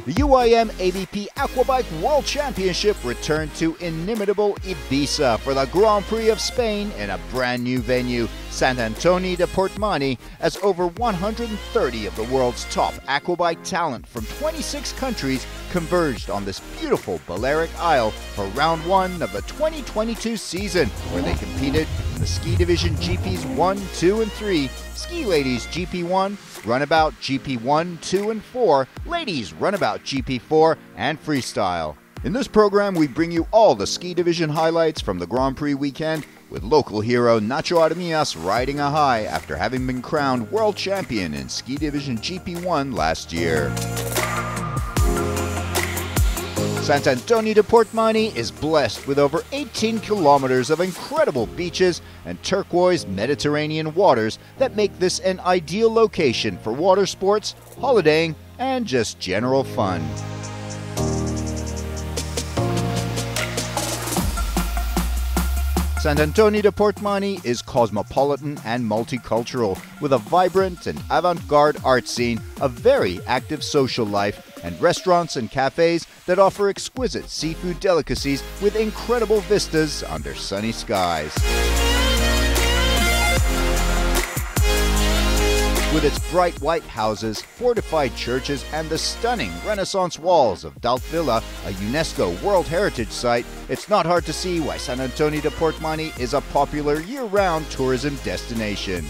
The UIM ABP AquaBike World Championship returned to inimitable Ibiza for the Grand Prix of Spain in a brand new venue, Sant Antoni de Portmany, as over 130 of the world's top aquabike talent from 26 countries converged on this beautiful Balearic Isle for round one of the 2022 season, where they competed in the ski division GPs 1, 2, and 3, ski ladies GP1, runabout GP1, 2, and 4, ladies runabout GP4, and freestyle. In this program, we bring you all the ski division highlights from the Grand Prix weekend, with local hero Nacho Armias riding a high after having been crowned world champion in ski division GP1 last year. Sant Antoni de Portmany is blessed with over 18 kilometers of incredible beaches and turquoise Mediterranean waters that make this an ideal location for water sports, holidaying, and just general fun. Sant Antoni de Portmany is cosmopolitan and multicultural, with a vibrant and avant-garde art scene, a very active social life, and restaurants and cafes that offer exquisite seafood delicacies with incredible vistas under sunny skies. With its bright white houses, fortified churches, and the stunning Renaissance walls of Dalt Villa, a UNESCO World Heritage Site, it's not hard to see why Sant Antoni de Portmany is a popular year-round tourism destination.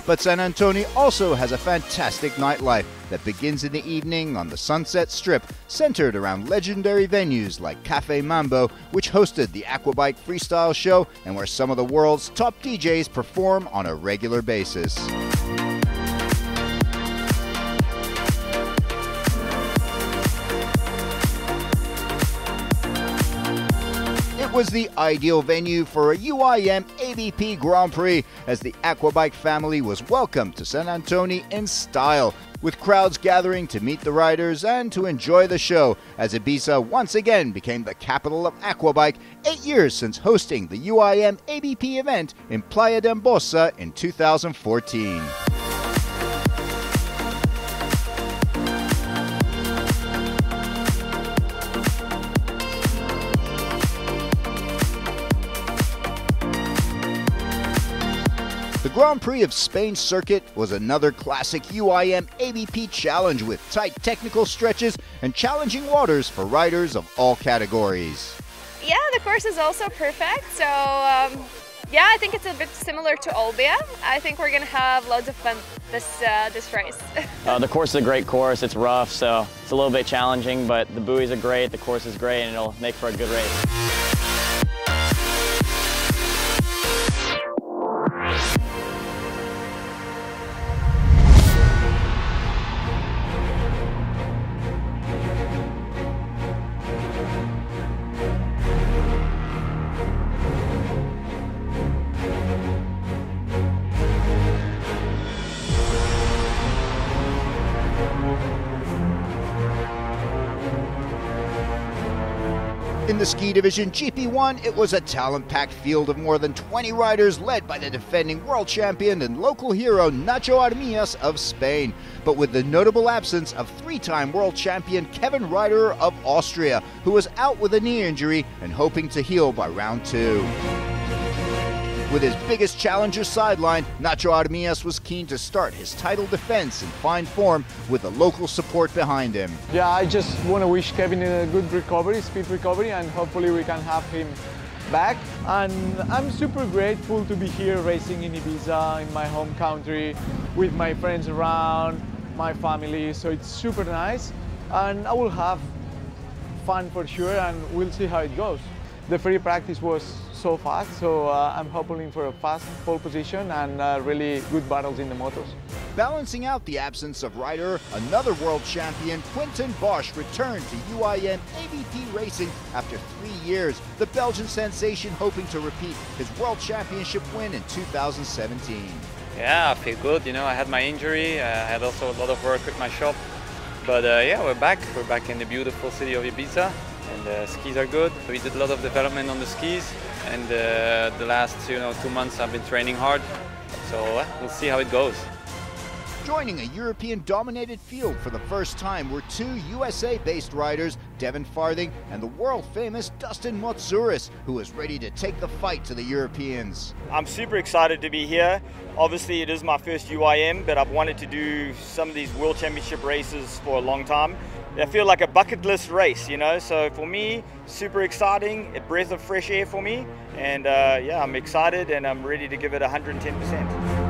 But Sant Antoni also has a fantastic nightlife that begins in the evening on the Sunset Strip, centered around legendary venues like Cafe Mambo, which hosted the AquaBike freestyle show and where some of the world's top DJs perform on a regular basis. It was the ideal venue for a UIM ABP Grand Prix, as the AquaBike family was welcomed to Sant Antoni in style, with crowds gathering to meet the riders and to enjoy the show, as Ibiza once again became the capital of aquabike 8 years since hosting the UIM ABP event in Playa d'Embosa in 2014. The Grand Prix of Spain circuit was another classic UIM ABP challenge with tight technical stretches and challenging waters for riders of all categories. Yeah, the course is also perfect, so yeah, I think it's a bit similar to Olbia. I think we're going to have loads of fun this race. The course is a great course. It's rough, so it's a little bit challenging, but the buoys are great, the course is great, and it'll make for a good race. In the ski division GP1, it was a talent-packed field of more than 20 riders led by the defending world champion and local hero Nacho Armias of Spain, but with the notable absence of three-time world champion Kevin Ryder of Austria, who was out with a knee injury and hoping to heal by round two. With his biggest challenger sidelined, Nacho Armias was keen to start his title defense in fine form with the local support behind him. Yeah, I just want to wish Kevin a good recovery, speed recovery, and hopefully we can have him back. And I'm super grateful to be here racing in Ibiza, in my home country, with my friends around, my family, so it's super nice. And I will have fun for sure, and we'll see how it goes. The free practice was so fast, so I'm hoping for a fast pole position and really good battles in the motos. Balancing out the absence of Ryder, another world champion, Quentin Bosch, returned to UIM ABP racing after 3 years, the Belgian sensation hoping to repeat his world championship win in 2017. Yeah, I feel good. You know, I had my injury, I had also a lot of work with my shop, but yeah, we're back. We're back in the beautiful city of Ibiza. And the skis are good. We did a lot of development on the skis, and the last 2 months I've been training hard. So we'll see how it goes. Joining a European-dominated field for the first time were two USA-based riders, Devin Farthing and the world-famous Dustin Motsuris, who was ready to take the fight to the Europeans. I'm super excited to be here. Obviously, it is my first UIM, but I've wanted to do some of these World Championship races for a long time. They feel like a bucket list race, you know, so for me, super exciting, a breath of fresh air for me, and yeah, I'm excited and I'm ready to give it 110%.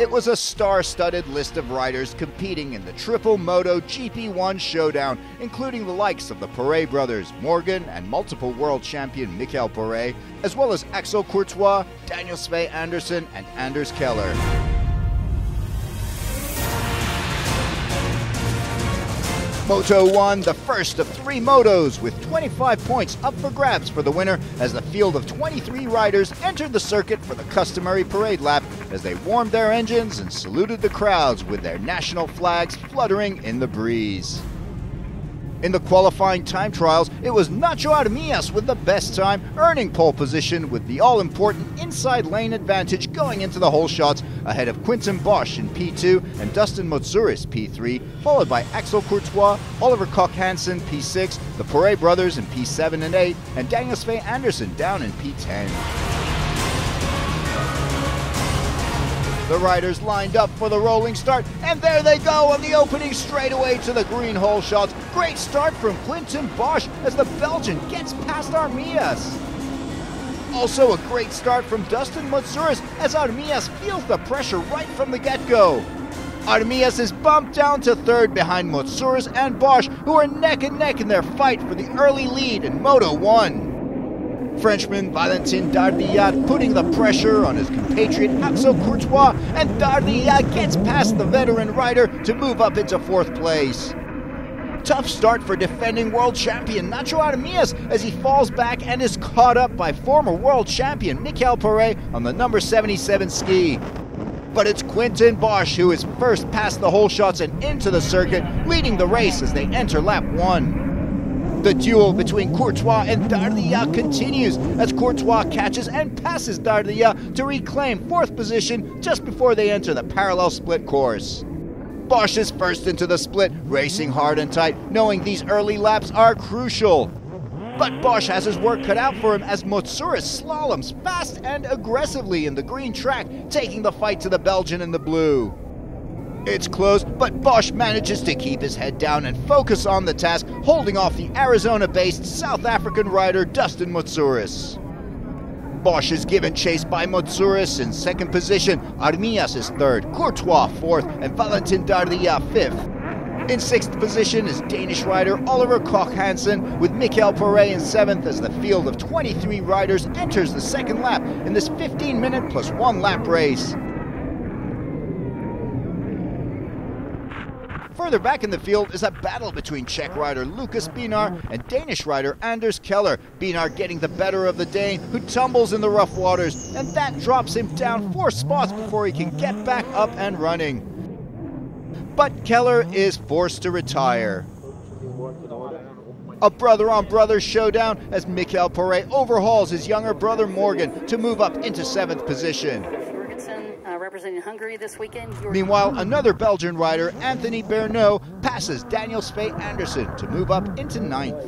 It was a star-studded list of riders competing in the Triple Moto GP1 showdown, including the likes of the Prix brothers, Morgan and multiple world champion Michael Prix, as well as Axel Courtois, Daniel Sve Andersen and Anders Keller. Moto 1, the first of 3 motos, with 25 points up for grabs for the winner as the field of 23 riders entered the circuit for the customary parade lap as they warmed their engines and saluted the crowds with their national flags fluttering in the breeze. In the qualifying time trials, it was Nacho Armias with the best time, earning pole position with the all-important inside lane advantage going into the hole shots, ahead of Quinten Bosch in P2 and Dustin Motsuris P3, followed by Axel Courtois, Oliver Koch-Hansen P6, the Prix brothers in P7 and 8, and Daniel Sve Andersen down in P10. The riders lined up for the rolling start, and there they go on the opening straightaway to the green hole shots. Great start from Quinten Bosch as the Belgian gets past Armias. Also a great start from Dustin Motsuris as Armias feels the pressure right from the get-go. Armias is bumped down to third behind Motsuris and Bosch, who are neck and neck in their fight for the early lead in Moto 1. Frenchman Valentin Dardillat putting the pressure on his compatriot Axel Courtois, and Dardillat gets past the veteran rider to move up into 4th place. Tough start for defending world champion Nacho Armias as he falls back and is caught up by former world champion Michael Prix on the number 77 ski. But it's Quinten Bosch who is first past the hole shots and into the circuit, leading the race as they enter lap 1. The duel between Courtois and Dardillat continues as Courtois catches and passes Dardillat to reclaim 4th position just before they enter the parallel split course. Bosch is first into the split, racing hard and tight, knowing these early laps are crucial. But Bosch has his work cut out for him as Motsuris slaloms fast and aggressively in the green track, taking the fight to the Belgian in the blue. It's close, but Bosch manages to keep his head down and focus on the task, holding off the Arizona-based South African rider Dustin Motsuris. Bosch is given chase by Motsuris in 2nd position, Armias is 3rd, Courtois 4th, and Valentin Dardillat 5th. In 6th position is Danish rider Oliver Koch-Hansen, with Michael Prix in 7th as the field of 23 riders enters the 2nd lap in this 15-minute plus 1 lap race. Further back in the field is a battle between Czech rider Lukas Binar and Danish rider Anders Keller. Binar getting the better of the Dane, who tumbles in the rough waters, and that drops him down 4 spots before he can get back up and running. But Keller is forced to retire. A brother-on-brother showdown as Michael Prix overhauls his younger brother Morgan to move up into 7th position. Representing Hungary this weekend. Meanwhile, another Belgian rider, Anthony Bernot, passes Daniel Sve Andersen to move up into 9th.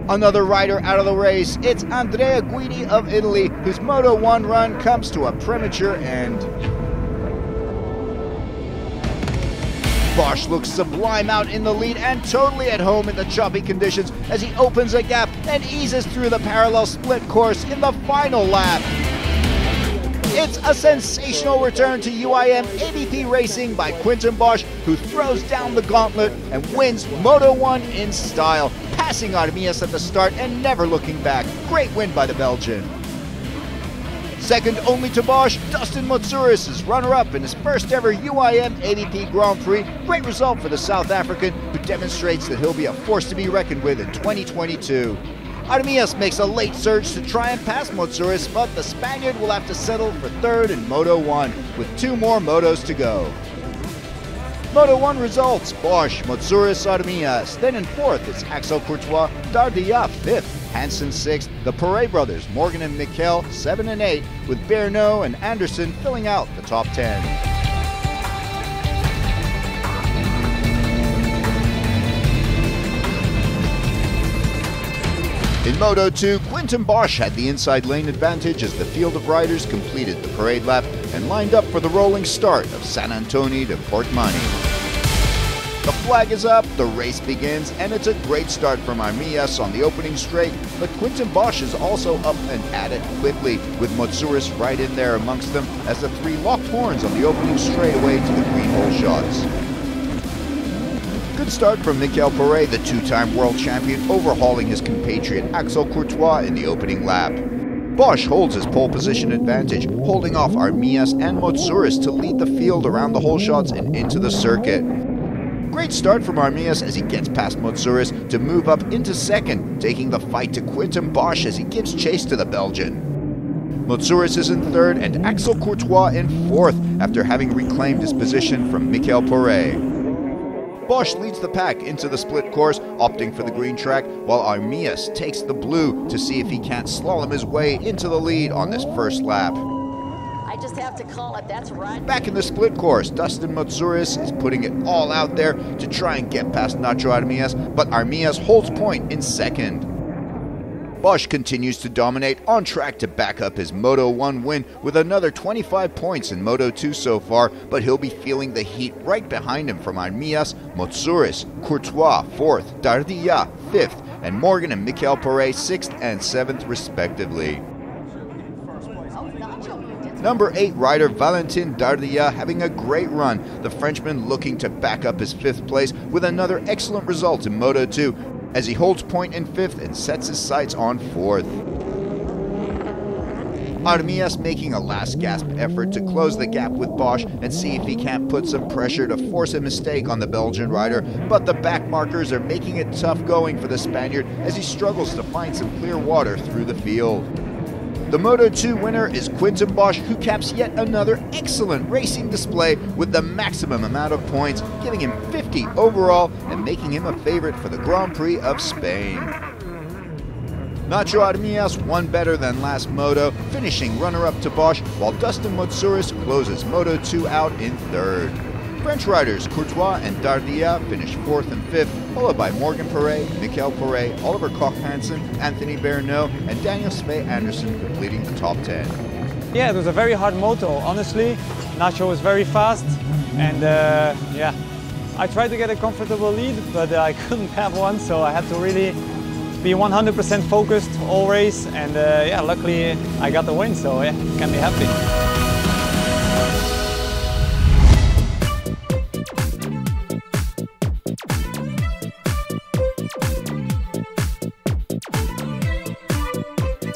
Another rider out of the race, it's Andrea Guidi of Italy, whose Moto 1 run comes to a premature end. Bosch looks sublime out in the lead and totally at home in the choppy conditions as he opens a gap and eases through the parallel split course in the final lap. It's a sensational return to UIM ABP racing by Quinten Bosch, who throws down the gauntlet and wins Moto 1 in style, passing Armias at the start and never looking back. Great win by the Belgian. Second only to Bosch, Dustin Motsuris is runner-up in his first ever UIM ABP Grand Prix. Great result for the South African, who demonstrates that he'll be a force to be reckoned with in 2022. Armias makes a late surge to try and pass Motsuris, but the Spaniard will have to settle for 3rd in Moto 1, with 2 more motos to go. Moto 1 results: Bosch, Motsouris, Armias. Then in 4th, it's Axel Courtois, Dardia 5th, Hansen 6th, the Prix brothers, Morgan and Mikel 7 and 8, with Bernot and Anderson filling out the top 10. In Moto 2, Quinten Bosch had the inside lane advantage as the field of riders completed the parade lap and lined up for the rolling start of Sant Antoni de Portmany. The flag is up, the race begins, and it's a great start from Armias on the opening straight, but Quinten Bosch is also up and at it quickly, with Motsouris right in there amongst them as the three locked horns on the opening straightaway to the green hole shots. Good start from Mikel Prix, the two-time world champion, overhauling his compatriot Axel Courtois in the opening lap. Bosch holds his pole position advantage, holding off Armias and Motsouris to lead the field around the hole shots and into the circuit. Great start from Armias as he gets past Motsouris to move up into second, taking the fight to Quinten Bosch as he gives chase to the Belgian. Motsouris is in third and Axel Courtois in fourth after having reclaimed his position from Mikel Prix. Bosch leads the pack into the split course, opting for the green track, while Armias takes the blue to see if he can't slalom his way into the lead on this first lap. I just have to call it, that's right. Back in the split course, Dustin Motsouris is putting it all out there to try and get past Nacho Armias, but Armias holds point in second. Bosch continues to dominate, on track to back up his Moto 1 win with another 25 points in Moto 2 so far, but he'll be feeling the heat right behind him from Armias, Motsouris, Courtois 4th, Dardia 5th, and Morgan and Mikel Prix 6th and 7th respectively. Number 8 rider Valentin Dardia having a great run, the Frenchman looking to back up his 5th place with another excellent result in Moto 2, as he holds point in 5th and sets his sights on 4th. Armias making a last gasp effort to close the gap with Bosch and see if he can't put some pressure to force a mistake on the Belgian rider, but the back markers are making it tough going for the Spaniard as he struggles to find some clear water through the field. The Moto 2 winner is Quinten Bosch, who caps yet another excellent racing display with the maximum amount of points, giving him 50 overall and making him a favorite for the Grand Prix of Spain. Nacho Armias won better than last Moto, finishing runner-up to Bosch, while Dustin Motsouris closes Moto 2 out in third. French riders Courtois and Dardia finished 4th and 5th, followed by Morgan Prix, Mikel Prix, Oliver Koch-Hansen, Anthony Bernot, and Daniel Sve Anderson completing the top 10. Yeah, it was a very hard moto, honestly. Nacho was very fast, and yeah, I tried to get a comfortable lead, but I couldn't have one, so I had to really be 100% focused all race, and yeah, luckily I got the win, so yeah, can be happy.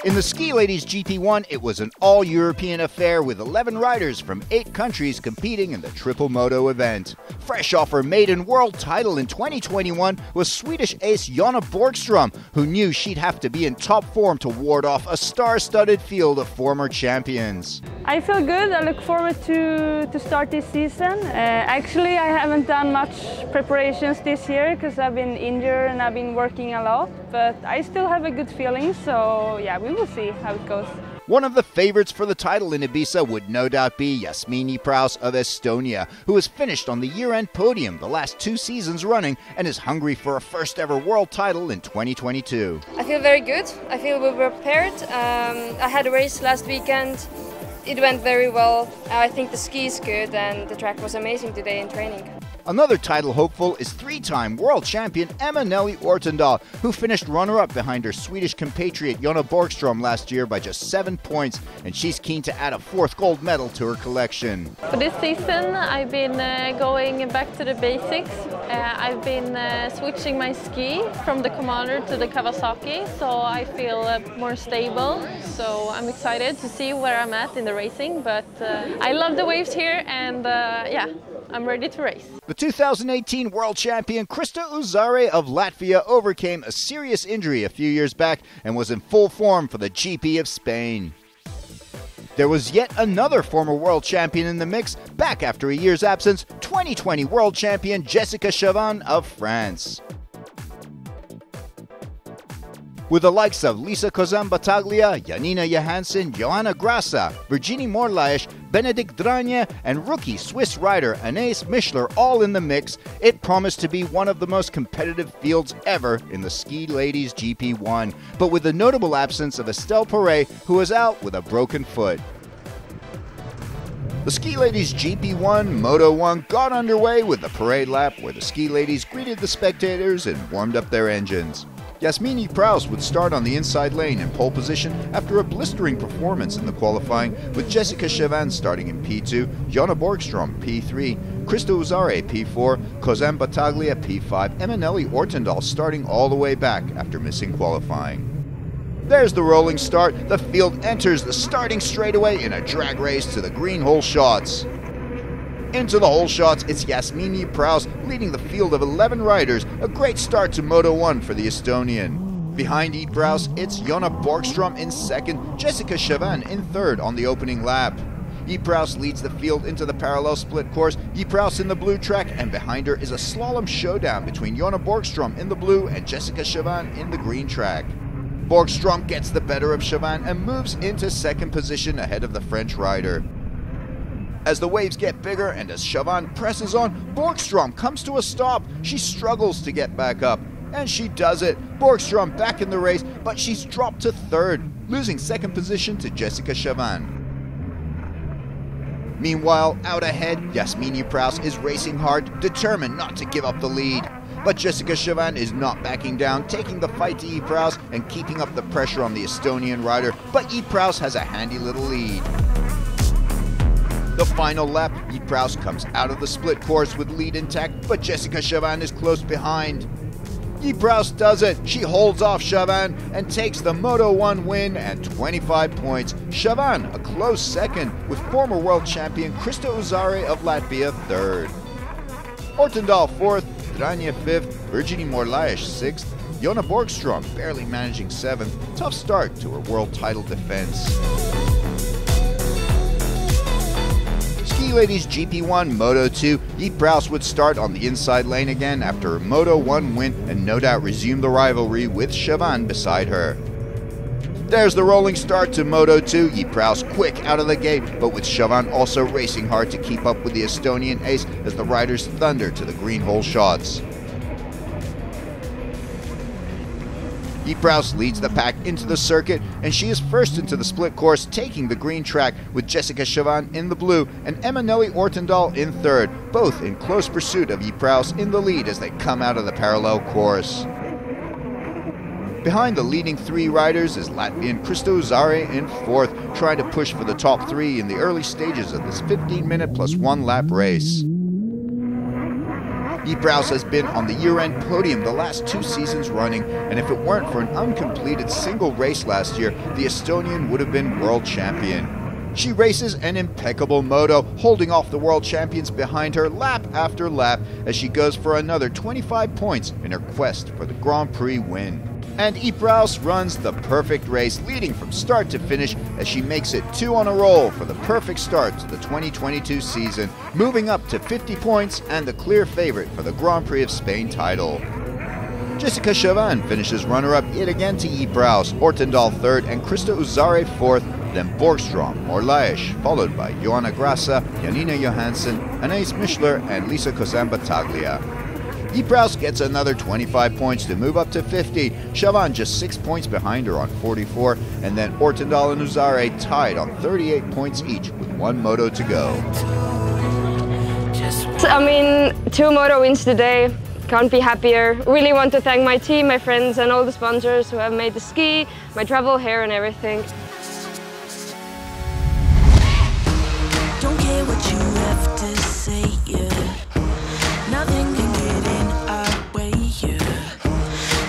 In the Ski Ladies GP1, it was an all-European affair with 11 riders from 8 countries competing in the Triple Moto event. Fresh off her maiden world title in 2021 was Swedish ace Jonna Borgström, who knew she'd have to be in top form to ward off a star-studded field of former champions. I feel good. I look forward to start this season. Actually, I haven't done much preparations this year because I've been injured and I've been working a lot, but I still have a good feeling, so yeah, we will see how it goes. One of the favorites for the title in Ibiza would no doubt be Jasmine Praus of Estonia, who has finished on the year-end podium the last 2 seasons running and is hungry for a first-ever world title in 2022. I feel very good. I feel we were prepared. I had a race last weekend. It went very well. I think the ski is good and the track was amazing today in training. Another title hopeful is 3-time world champion Emma Nelly Ortendal, who finished runner-up behind her Swedish compatriot Jonna Borgström last year by just 7 points, and she's keen to add a 4th gold medal to her collection. For this season, I've been going back to the basics. I've been switching my ski from the Commander to the Kawasaki, so I feel more stable. So I'm excited to see where I'm at in the racing, but I love the waves here, and yeah, I'm ready to race. The 2018 world champion Krista Uzare of Latvia overcame a serious injury a few years back and was in full form for the GP of Spain. There was yet another former world champion in the mix, back after a year's absence, 2020 world champion Jessica Chavannes of France. With the likes of Lisa Kozan-Battaglia, Janina Johansson, Johanna Grassa, Virginie Morlaesch, Benedikt Dranje, and rookie Swiss rider Anaïs Mischler all in the mix, it promised to be one of the most competitive fields ever in the Ski Ladies GP1, but with the notable absence of Estelle Perret, who was out with a broken foot. The Ski Ladies GP1 Moto 1 got underway with the parade lap where the Ski Ladies greeted the spectators and warmed up their engines. Jasmine Prous would start on the inside lane in pole position after a blistering performance in the qualifying, with Jessica Chavannes starting in P2, Jonna Borgström P3, Krista Uzare P4, Kozan-Battaglia P5, Eminelli Ortendal starting all the way back after missing qualifying. There's the rolling start. The field enters the starting straightaway in a drag race to the green hole shots. Into the hole shots, it's Jasmine Prous leading the field of 11 riders, a great start to Moto 1 for the Estonian. Behind Prous, it's Jonna Borgström in second, Jessica Chavannes in third on the opening lap. Prous leads the field into the parallel split course, Prous in the blue track, and behind her is a slalom showdown between Jonna Borgström in the blue and Jessica Chavannes in the green track. Borgström gets the better of Chavannes and moves into second position ahead of the French rider. As the waves get bigger and as Chavannes presses on, Borgström comes to a stop. She struggles to get back up, and she does it. Borgström back in the race, but she's dropped to third, losing second position to Jessica Chavannes. Meanwhile, out ahead, Jasmine Prous is racing hard, determined not to give up the lead. But Jessica Chavannes is not backing down, taking the fight to Prous and keeping up the pressure on the Estonian rider, but Prous has a handy little lead. The final lap, Prous comes out of the split course with lead intact, but Jessica Chavannes is close behind. Prous does it. She holds off Chavannes and takes the Moto 1 win and 25 points. Chavannes a close second, with former world champion Krista Uzare of Latvia third. Ortendal fourth, Dranje fifth, Virginie Morlaesch sixth, Jonna Borgström barely managing seventh. Tough start to her world title defense. Ski Ladies GP1 Moto 2, Prous would start on the inside lane again after a Moto 1 win and no doubt resume the rivalry with Chavannes beside her. There's the rolling start to Moto 2, Prous quick out of the gate, but with Chavannes also racing hard to keep up with the Estonian ace as the riders thunder to the green hole shots. Prous leads the pack into the circuit, and she is first into the split course, taking the green track with Jessica Chavannes in the blue and Eminelli Ortendal in third, both in close pursuit of Prous in the lead as they come out of the parallel course. Behind the leading three riders is Latvian Krista Uzare in fourth, trying to push for the top three in the early stages of this 15-minute plus 1 lap race. Prous has been on the year-end podium the last 2 seasons running, and if it weren't for an uncompleted single race last year, the Estonian would have been world champion. She races an impeccable moto, holding off the world champions behind her lap after lap as she goes for another 25 points in her quest for the Grand Prix win. And Prous runs the perfect race, leading from start to finish as she makes it 2 on a roll for the perfect start to the 2022 season, moving up to 50 points and the clear favorite for the Grand Prix of Spain title. Jessica Chavannes finishes runner-up yet again to Prous, Ortendal third and Krista Uzare fourth, then Borgström, Morlaesch, followed by Johanna Grassa, Janina Johansson, Anaïs Mischler and Lisa Kozan-Battaglia. Prous gets another 25 points to move up to 50. Chavannes just 6 points behind her on 44, and then Ortendal and Uzare tied on 38 points each with 1 moto to go. I mean, 2 moto wins today. Can't be happier. Really want to thank my team, my friends and all the sponsors who have made the ski, my travel, hair and everything. Don't care what you have to say, yeah. Nothing can get in our way, yeah.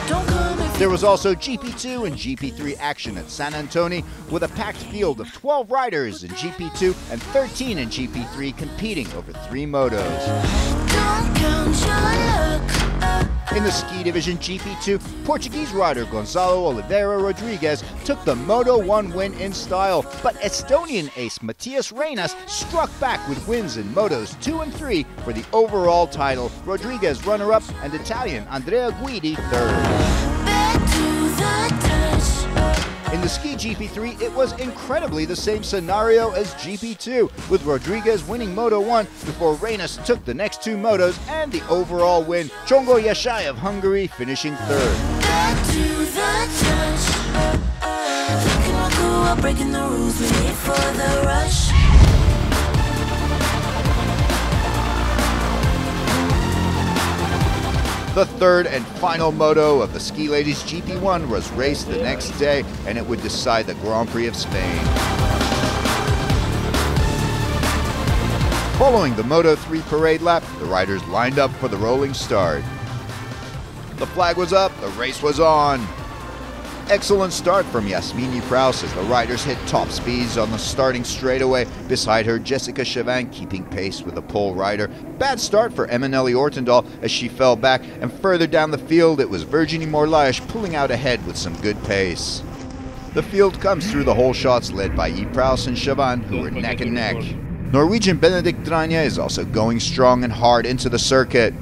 Don't come if There was also GP2 and GP3 action at San Antonio, with a packed field of 12 riders in GP2 and 13 in GP3 competing over 3 motos. don't count your luck. In the ski division GP2, Portuguese rider Gonzalo Oliveira Rodrigues took the Moto1 win in style, but Estonian ace Matthias Reinas struck back with wins in Motos 2 and 3 for the overall title. Rodrigues runner-up and Italian Andrea Guidi third. In the ski GP3, it was incredibly the same scenario as GP2, with Rodrigues winning Moto1 before Reinas took the next two motos and the overall win. Csongor Yashai of Hungary finishing third. The third and final moto of the Ski Ladies GP1 was raced the next day, and it would decide the Grand Prix of Spain. Following the Moto3 parade lap, the riders lined up for the rolling start. The flag was up, the race was on. Excellent start from Yasmini Prous as the riders hit top speeds on the starting straightaway. Beside her, Jessica Chauvin keeping pace with the pole rider. Bad start for Emaneli Ortendal as she fell back, and further down the field it was Virginie Morlaes pulling out ahead with some good pace. The field comes through the whole shots led by Yves Prous and Chauvin, who were neck and neck. Norwegian Benedikt Dranja is also going strong and hard into the circuit.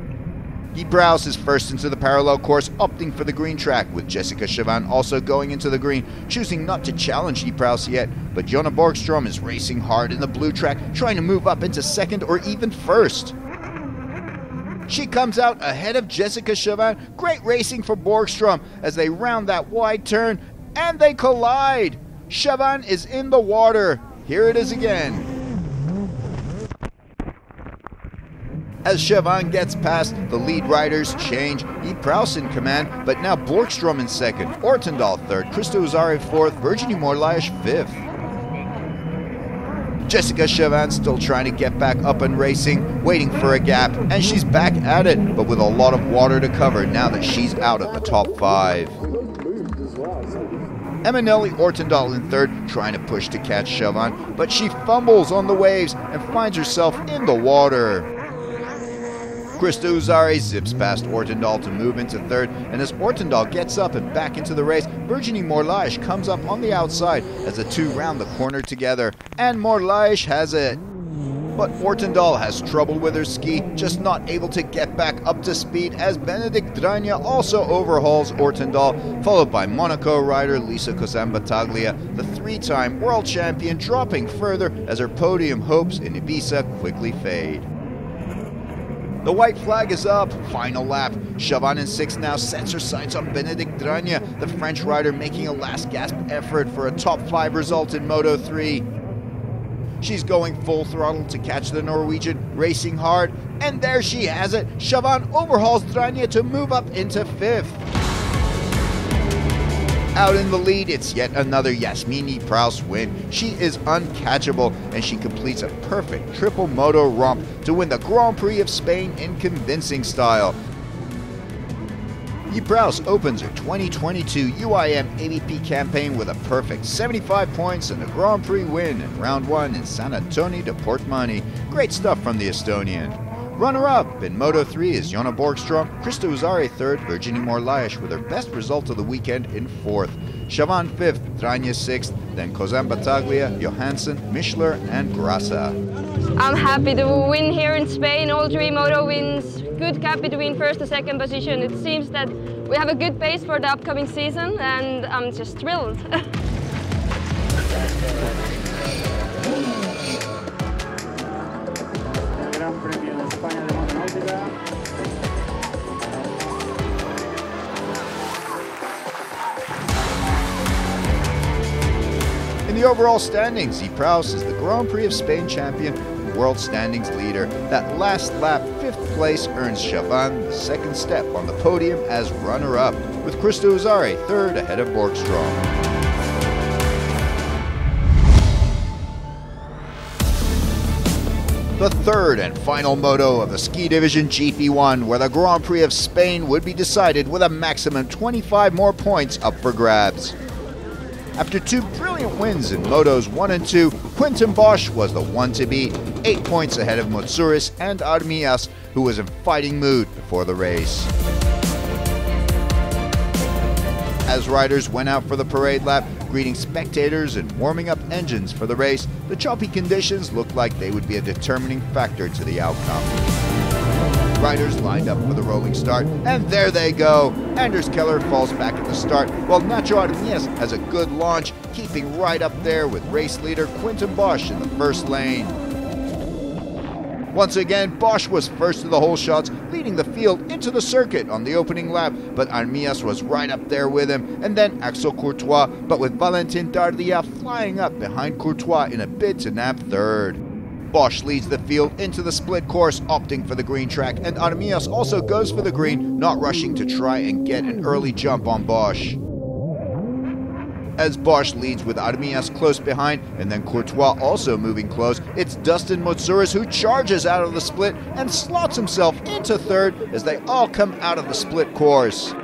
Yves Prous is first into the parallel course, opting for the green track, with Jessica Chauvin also going into the green, choosing not to challenge Yves Prous yet. But Jonna Borgström is racing hard in the blue track, trying to move up into second or even first. She comes out ahead of Jessica Chauvin. Great racing for Borgström as they round that wide turn, and they collide. Chauvin is in the water. Here it is again. As Chauvin gets past, the lead riders change. Yves Prous in command, but now Borgström in second, Ortendal third, Krista Uzare fourth, Virginie Morlaes fifth. Jessica Chauvin still trying to get back up and racing, waiting for a gap, and she's back at it, but with a lot of water to cover now that she's out of the top five. Emaneli Ortendal in third, trying to push to catch Chauvin, but she fumbles on the waves and finds herself in the water. Krista Uzare zips past Ortendal to move into third, and as Ortendal gets up and back into the race, Virginie Morlaes comes up on the outside as the two round the corner together, and Morlaes has it. But Ortendal has trouble with her ski, just not able to get back up to speed as Benedikt Dranja also overhauls Ortendal, followed by Monaco rider Lisa Kozan-Battaglia, the three-time world champion, dropping further as her podium hopes in Ibiza quickly fade. The white flag is up, final lap. Chauvin in sixth now sets her sights on Benedikt Dranja, the French rider making a last gasp effort for a top 5 result in Moto3. She's going full throttle to catch the Norwegian, racing hard, and there she has it. Chauvin overhauls Dranja to move up into fifth. Out in the lead, it's yet another Yasmini Prous win. She is uncatchable, and she completes a perfect triple moto romp to win the Grand Prix of Spain in convincing style. Yves Prous opens her 2022 UIM AVP campaign with a perfect 75 points and a Grand Prix win in round 1 in Sant Antoni de Portmany. Great stuff from the Estonian. Runner-up in Moto3 is Jonna Borgström, Krista Uzare third, Virginie Morlaes with her best result of the weekend in fourth, Chauvin fifth, Dranja sixth, then Kozan-Battaglia, Johansson, Mischler, and Grassa. I'm happy to win here in Spain, all 3 moto wins, good gap between first and second position. It seems that we have a good base for the upcoming season, and I'm just thrilled. In the overall standings, Yves Prous is the Grand Prix of Spain champion and world standings leader. That last lap, 5th place, earns Chauvin the second step on the podium as runner-up, with Krista Uzare third ahead of Borgström. The third and final moto of the ski division GP1, where the Grand Prix of Spain would be decided with a maximum 25 more points up for grabs. After 2 brilliant wins in Motos 1 and 2, Quinten Bosch was the one to beat, 8 points ahead of Moutsouris and Armias, who was in fighting mood before the race. As riders went out for the parade lap, greeting spectators and warming up engines for the race, the choppy conditions looked like they would be a determining factor to the outcome. Riders lined up for the rolling start, and there they go! Anders Keller falls back at the start, while Nacho Armias has a good launch, keeping right up there with race leader Quinten Bosch in the first lane. Once again, Bosch was first of the whole shots, leading the field into the circuit on the opening lap, but Armias was right up there with him, and then Axel Courtois, but with Valentin Dardia flying up behind Courtois in a bid to nab third. Bosch leads the field into the split course, opting for the green track, and Armias also goes for the green, not rushing to try and get an early jump on Bosch. As Bosch leads with Armias close behind, and then Courtois also moving close, it's Dustin Moutsouris who charges out of the split and slots himself into third as they all come out of the split course.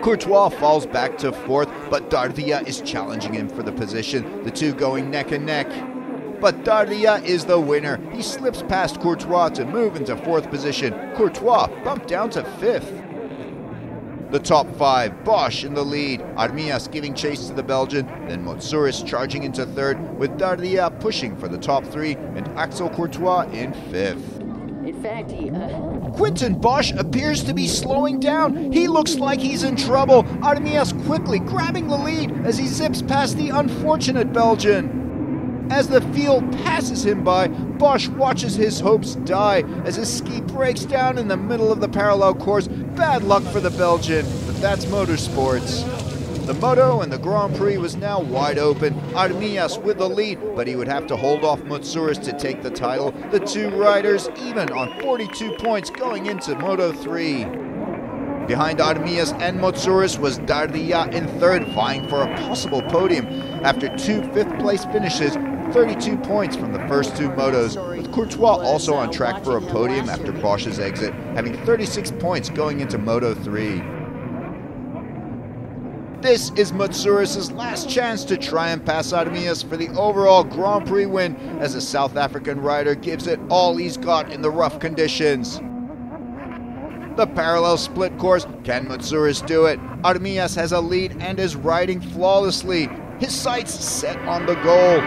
Courtois falls back to fourth, but Dardia is challenging him for the position, the two going neck and neck. But Dardia is the winner. He slips past Courtois to move into fourth position. Courtois bumped down to fifth. The top five, Bosch in the lead, Armias giving chase to the Belgian, then Moutsouris charging into third, with Dardia pushing for the top three, and Axel Courtois in fifth. In fact, Quinten Bosch appears to be slowing down. He looks like he's in trouble. Armias quickly grabbing the lead as he zips past the unfortunate Belgian. As the field passes him by, Bosch watches his hopes die as his ski breaks down in the middle of the parallel course. Bad luck for the Belgian, but that's motorsports. The Moto and the Grand Prix was now wide open. Armias with the lead, but he would have to hold off Moutsouris to take the title. The two riders even on 42 points going into Moto 3. Behind Armias and Moutsouris was Dardia in third, vying for a possible podium after two fifth-place finishes, 32 points from the first two motos, with Courtois also on track for a podium after Bosch's exit, having 36 points going into Moto 3. This is Moutsouris' last chance to try and pass Armias for the overall Grand Prix win, as the South African rider gives it all he's got in the rough conditions. The parallel split course, can Moutsouris do it? Armias has a lead and is riding flawlessly, his sights set on the goal.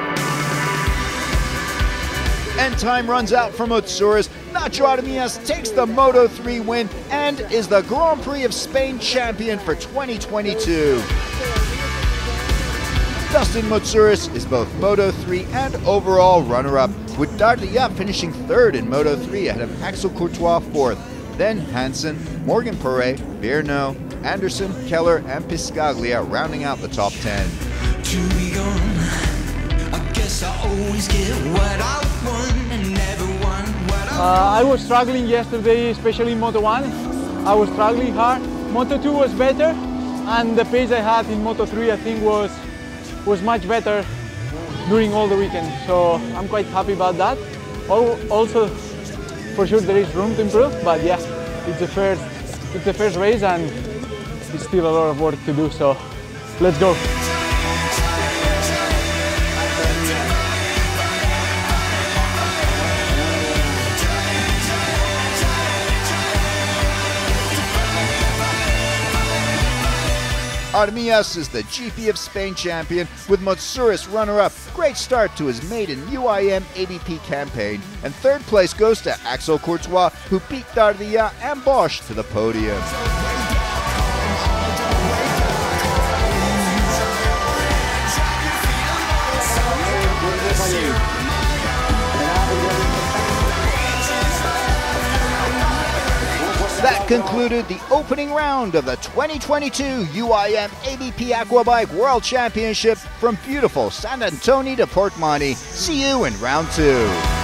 And time runs out for Moutsouris. Nacho Armias takes the Moto 3 win and is the Grand Prix of Spain champion for 2022. Dustin Moutsouris is both Moto 3 and overall runner-up, with Dardia finishing third in Moto 3 ahead of Axel Courtois fourth. Then Hansen, Morgan Prix, Bierno, Anderson, Keller, and Piscaglia rounding out the top 10. I was struggling yesterday, especially in Moto 1. I was struggling hard. Moto 2 was better, and the pace I had in Moto 3 I think was much better during all the weekend. So I'm quite happy about that. Also, for sure there is room to improve, but yeah, it's the first race and it's still a lot of work to do, so let's go. Armias is the GP of Spain champion, with Moutsouris runner-up. Great start to his maiden UIM ABP campaign. And third place goes to Axel Courtois, who beat Dardia and Bosch to the podium. That concluded the opening round of the 2022 UIM ABP AquaBike World Championship from beautiful Sant Antoni de Portmany. See you in round 2.